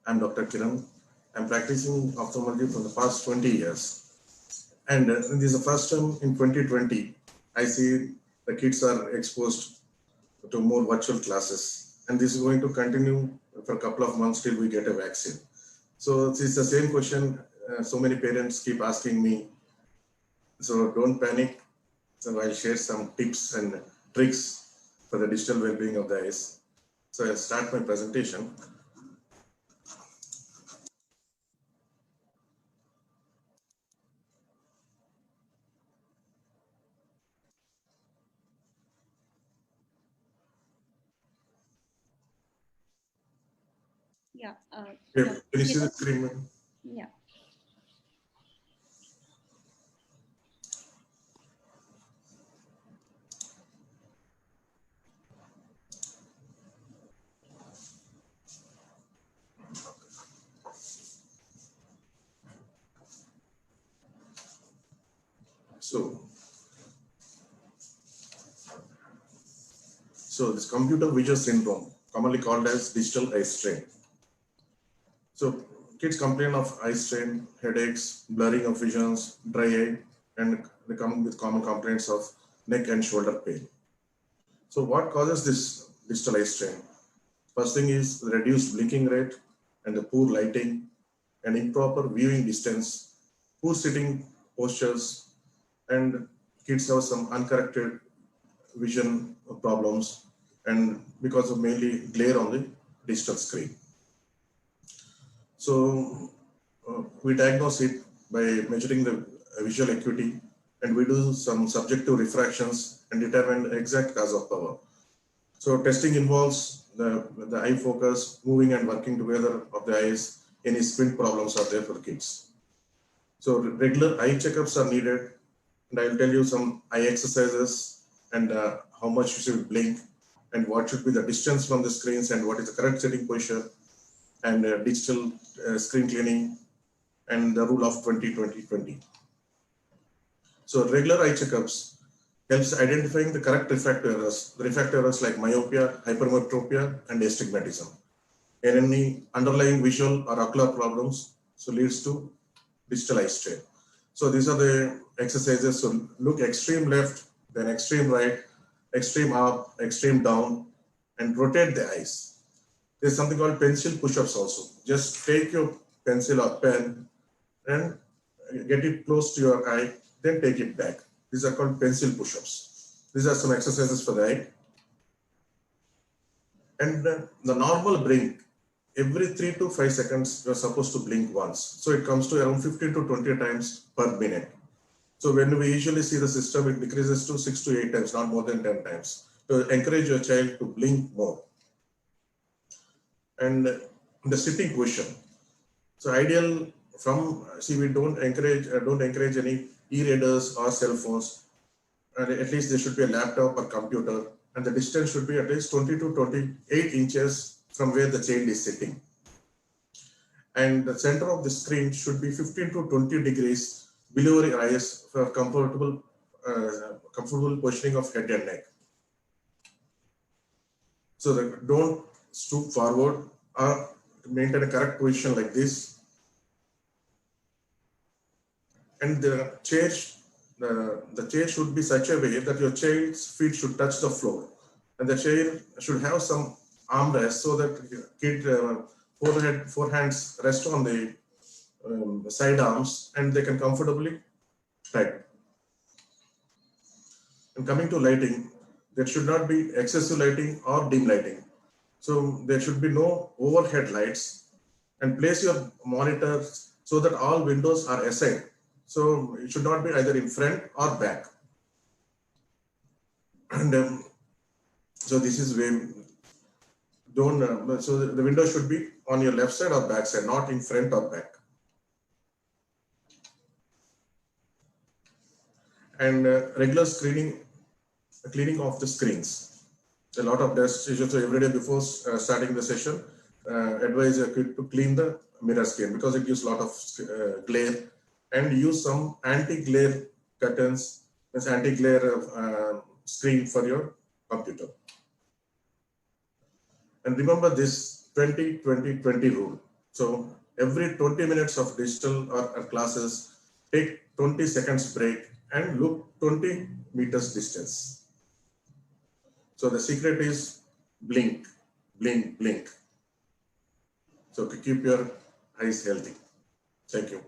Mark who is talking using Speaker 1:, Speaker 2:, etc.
Speaker 1: I'm Dr. Kiran. I'm practicing ophthalmology for the past 20 years. And this is the first time in 2020, I see the kids are exposed to more virtual classes. And this is going to continue for a couple of months till we get a vaccine. So it's the same question. So many parents keep asking me. So don't panic. So I'll share some tips and tricks for the digital well-being of the eyes. So I'll start my presentation.
Speaker 2: Yeah.
Speaker 1: Can
Speaker 2: Dr.
Speaker 1: you see the
Speaker 2: Kiran?
Speaker 1: screen, ma'am?
Speaker 2: Yeah.
Speaker 1: So, so this computer vision syndrome, commonly called as digital eye strain. So kids complain of eye strain, headaches, blurring of visions, dry eye, and they come with common complaints of neck and shoulder pain. So what causes this digital eye strain? First thing is the reduced blinking rate and the poor lighting and improper viewing distance, poor sitting postures, and kids have some uncorrected vision problems and because of mainly glare on the digital screen. So we diagnose it by measuring the visual acuity, and we do some subjective refractions and determine the exact cause of power. So testing involves the eye focus, moving and working together of the eyes. Any squint problems are there for kids. So regular eye checkups are needed, and I'll tell you some eye exercises and how much you should blink and what should be the distance from the screens and what is the correct sitting posture and digital screen cleaning and the rule of 20-20-20. So regular eye checkups helps identifying the correct refractive errors. The refractive errors like myopia, hypermetropia, and astigmatism. And any underlying visual or ocular problems so leads to digital eye strain. So these are the exercises. So look extreme left, then extreme right, extreme up, extreme down, and rotate the eyes. There's something called pencil push-ups also. Just take your pencil or pen and get it close to your eye, then take it back. These are called pencil push-ups. These are some exercises for the eye. And the normal blink, every 3 to 5 seconds, you're supposed to blink once. So it comes to around 15 to 20 times per minute. So when we usually see the system, it decreases to 6 to 8 times, not more than 10 times. To encourage your child to blink more. And the sitting position. So ideal from, see, we don't encourage any e-readers or cell phones. And at least there should be a laptop or computer, and the distance should be at least 20 to 28 inches from where the child is sitting. And the center of the screen should be 15 to 20 degrees below your eyes for comfortable positioning of head and neck. So that don't stoop forward or maintain a correct position like this. And the chair should be such a way that your child's feet should touch the floor, and the chair should have some armrest so that kid four hands rest on the side arms and they can comfortably type. And coming to lighting, there should not be excessive lighting or dim lighting. So there should be no overhead lights, and place your monitor so that all windows are aside. So it should not be either in front or back. And so this is where so the window should be on your left side or back side, not in front or back. And regular cleaning of the screens. A lot of dust issues. So every day before starting the session, advise a kid to clean the mirror screen because it gives a lot of glare, and use some anti-glare curtains, this anti-glare screen for your computer. And remember this 20-20-20 rule. So every 20 minutes of digital or classes, take 20 seconds break and look 20 meters distance. So the secret is blink, blink, blink. So to keep your eyes healthy. Thank you.